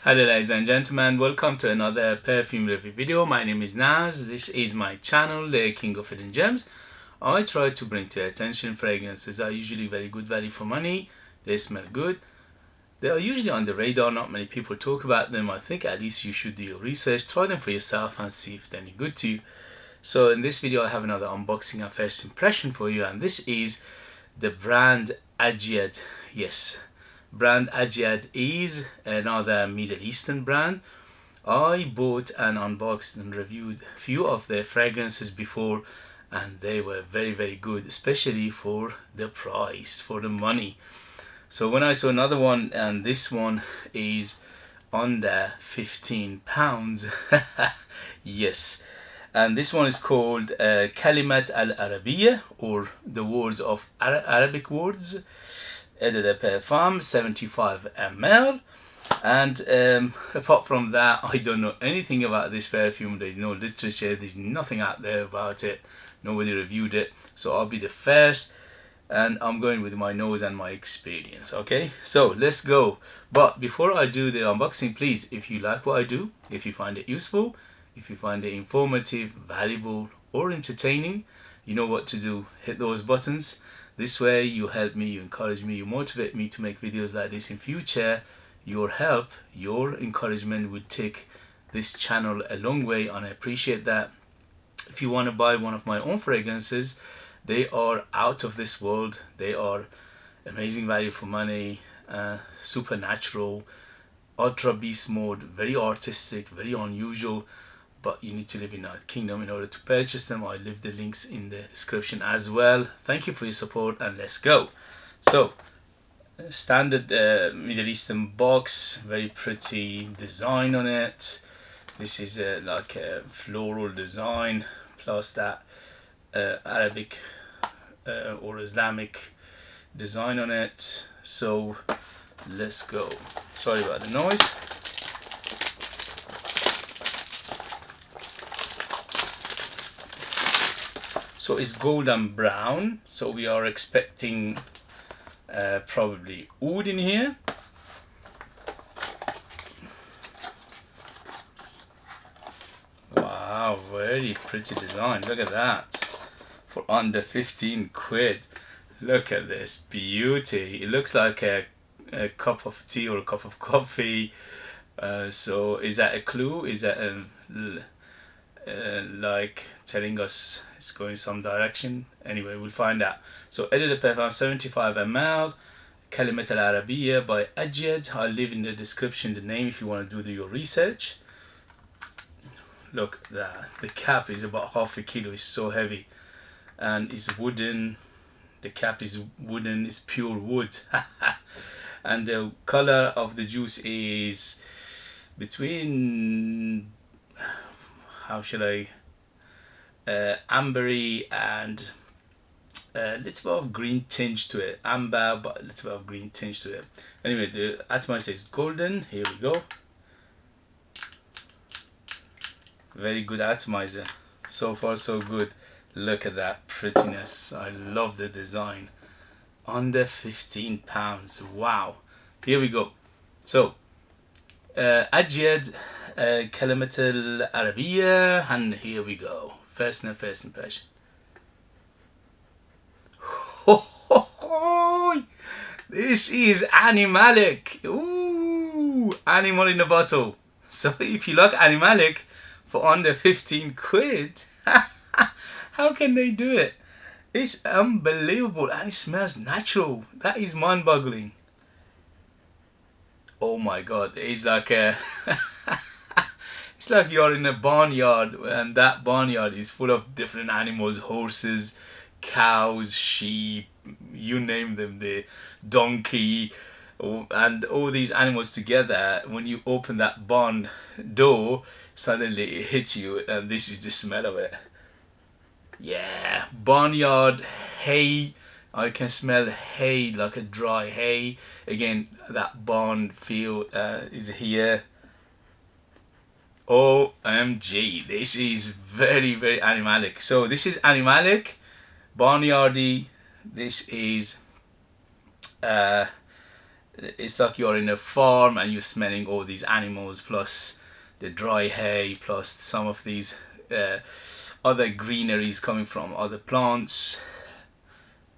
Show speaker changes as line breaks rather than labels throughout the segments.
Hello ladies and gentlemen, welcome to another perfume review video. My name is Naz. This is my channel, the King of Hidden Gems. I try to bring to your attention fragrances are usually very good value for money. They smell good. They are usually on the radar, not many people talk about them. I think at least you should do your research, try them for yourself and see if they're any good to you. So in this video I have another unboxing and first impression for you, and this is the brand Ajyad. Yes, brand Ajyad is another Middle Eastern brand. I bought and unboxed and reviewed a few of their fragrances before, and they were very good, especially for the price, for the money. So when I saw another one, and this one is under £15, yes, and this one is called Kalimat Al Arabiya, or the words of Arabic words. Eau de Parfum, 75 ml. And apart from that, I don't know anything about this perfume. There's no literature, there's nothing out there about it, nobody reviewed it, so I'll be the first, and I'm going with my nose and my experience. Okay, so let's go. But before I do the unboxing, please, if you like what I do, if you find it useful, if you find it informative, valuable or entertaining, you know what to do. Hit those buttons. This way you help me, you encourage me, you motivate me to make videos like this in future. Your help, your encouragement would take this channel a long way, and I appreciate that. If you want to buy one of my own fragrances, they are out of this world. They are amazing value for money, supernatural, ultra beast mode, very artistic, very unusual, but you need to live in that kingdom in order to purchase them. I leave the links in the description as well. Thank you for your support, and let's go. So standard Middle Eastern box, very pretty design on it. This is like a floral design plus that Arabic or Islamic design on it. So let's go. Sorry about the noise. So it's golden brown, so we are expecting probably oud in here. Wow, very pretty design. Look at that. For under 15 quid. Look at this beauty. It looks like a cup of tea or a cup of coffee. So is that a clue? Is that like telling us it's going some direction? Anyway, we'll find out. So Eau de Parfum, 75 ml, Kalimat Al Arabiya by Ajyad. I'll leave in the description the name if you want to do your research. Look at that. The cap is about half a kilo. It's so heavy, and it's wooden. The cap is wooden. It's pure wood. And the color of the juice is between, how should I, ambery and a little bit of green tinge to it. Amber, but a little bit of green tinge to it. Anyway, the atomizer is golden. Here we go. Very good atomizer. So far so good. Look at that prettiness. I love the design. Under £15. Wow. Here we go. So Ajyad, Kalimat Al Arabiya, and here we go. First impression. This is Animalic. Ooh, animal in a bottle. So if you like Animalic for under 15 quid, how can they do it? It's unbelievable, and it smells natural. That is mind-boggling. Oh my god, it's like a it's like you're in a barnyard, and that barnyard is full of different animals, horses, cows, sheep, you name them, the donkey, and all these animals together. When you open that barn door, suddenly it hits you, and this is the smell of it. Yeah, barnyard, hay. I can smell hay, like a dry hay. Again, that barn feel is here. OMG, this is very animalic. So this is animalic, barnyardy. This is It's like you're in a farm and you're smelling all these animals, plus the dry hay, plus some of these other greeneries coming from other plants.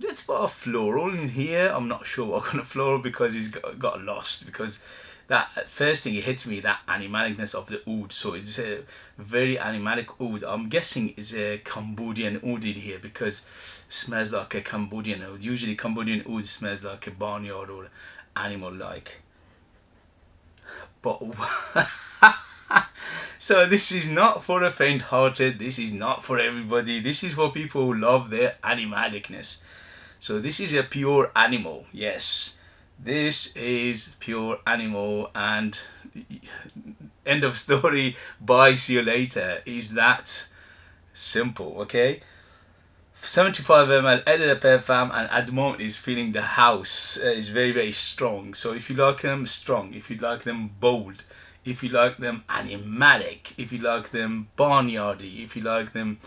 Let's put a floral in here. I'm not sure what kind of floral because it's got lost, because that first thing it hits me, that animalicness of the oud. So it's a very animalic oud. I'm guessing it's a Cambodian oud in here because it smells like a Cambodian oud. Usually Cambodian oud smells like a barnyard or animal like. But so this is not for the faint-hearted. This is not for everybody. This is for people who love their animalicness. So this is a pure animal. Yes, this is pure animal, and end of story. Bye, see you later. Is that simple? Okay, 75 ml editor perfume, and at the moment is feeling the house is very strong. So if you like them strong, if you like them bold, if you like them animalic, if you like them barnyardy, if you like them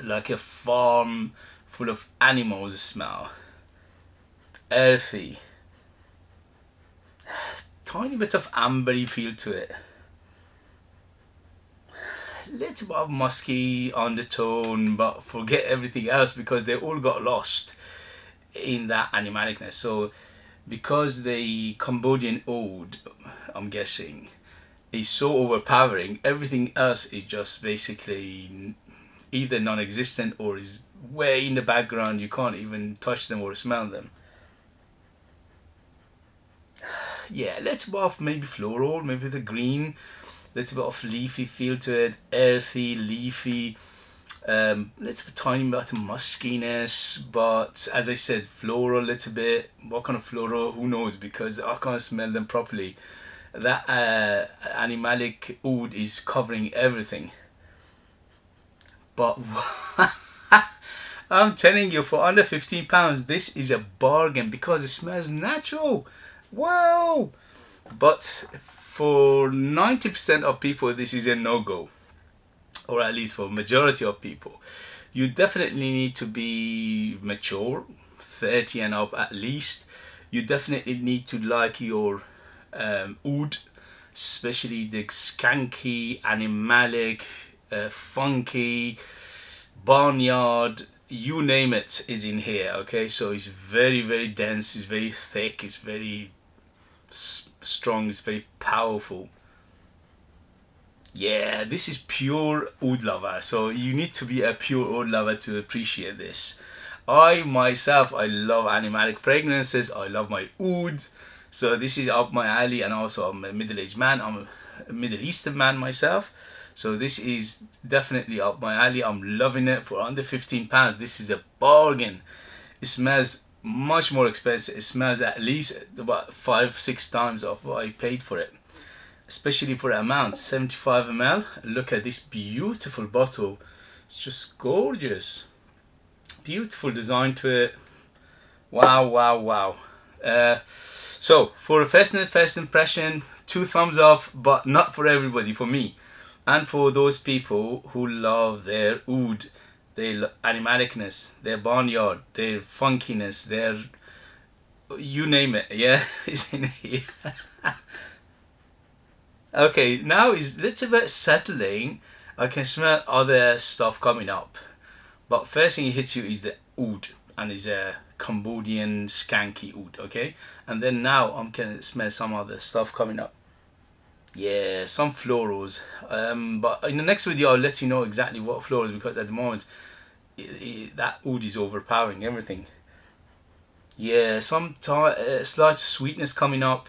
like a farm full of animals smell, earthy, tiny bit of ambery feel to it, little bit of musky undertone, but forget everything else because they all got lost in that animalicness. So because the Cambodian oud, I'm guessing, is so overpowering, everything else is just basically either non-existent or is way in the background. You can't even touch them or smell them. Yeah, let's bit of maybe floral, maybe the green, little bit of leafy feel to it, earthy, leafy, little bit tiny bit of muskiness, but as I said, floral, little bit. What kind of floral? Who knows? Because I can't smell them properly. That animalic oud is covering everything. But I'm telling you, for under £15, this is a bargain because it smells natural. Wow! But for 90% of people, this is a no-go, or at least for majority of people. You definitely need to be mature, 30 and up at least. You definitely need to like your oud, especially the skanky, animalic, funky, barnyard, you name it is in here. Okay, so it's very dense, it's very thick, it's very strong, it's very powerful. Yeah, this is pure oud lover, so you need to be a pure oud lover to appreciate this. I myself, I love animalic fragrances, I love my oud, so this is up my alley. And also I'm a middle-aged man, I'm a Middle Eastern man myself, so this is definitely up my alley. I'm loving it. For under £15, this is a bargain. It smells much more expensive. It smells at least about 5-6 times of what I paid for it, especially for the amount, 75 ml. Look at this beautiful bottle. It's just gorgeous. Beautiful design to it. Wow. So for a first impression, 2 thumbs up, but not for everybody, for me. And for those people who love their oud, their animalicness, their barnyard, their funkiness, their, you name it, yeah, it's in here. Okay, now it's a little bit settling. I can smell other stuff coming up. But first thing it hits you is the oud, and it's a Cambodian skanky oud, okay? And then now I'm gonna smell some other stuff coming up. Yeah, some florals. But in the next video I'll let you know exactly what florals, because at the moment that oud is overpowering everything. Yeah, some slight sweetness coming up.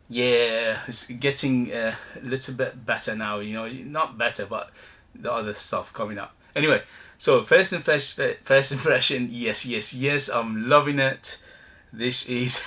Yeah, it's getting a little bit better now, you know, not better, but the other stuff coming up. Anyway, so first impression, yes, I'm loving it. This is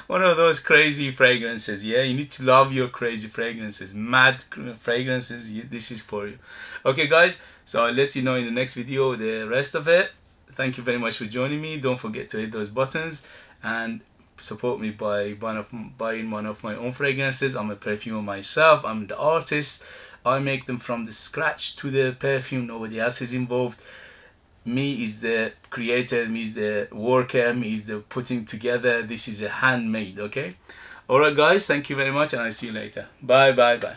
one of those crazy fragrances. Yeah, you need to love your crazy fragrances, mad fragrances. This is for you. Okay guys, so I'll let you know in the next video the rest of it. Thank you very much for joining me. Don't forget to hit those buttons and support me by buying one of my own fragrances. I'm a perfumer myself. I'm the artist. I make them from the scratch to the perfume. Nobody else is involved. Me is the creator, me is the worker, me is the putting together. This is a handmade. Okay. All right, guys. Thank you very much, and I'll see you later. Bye, bye, bye.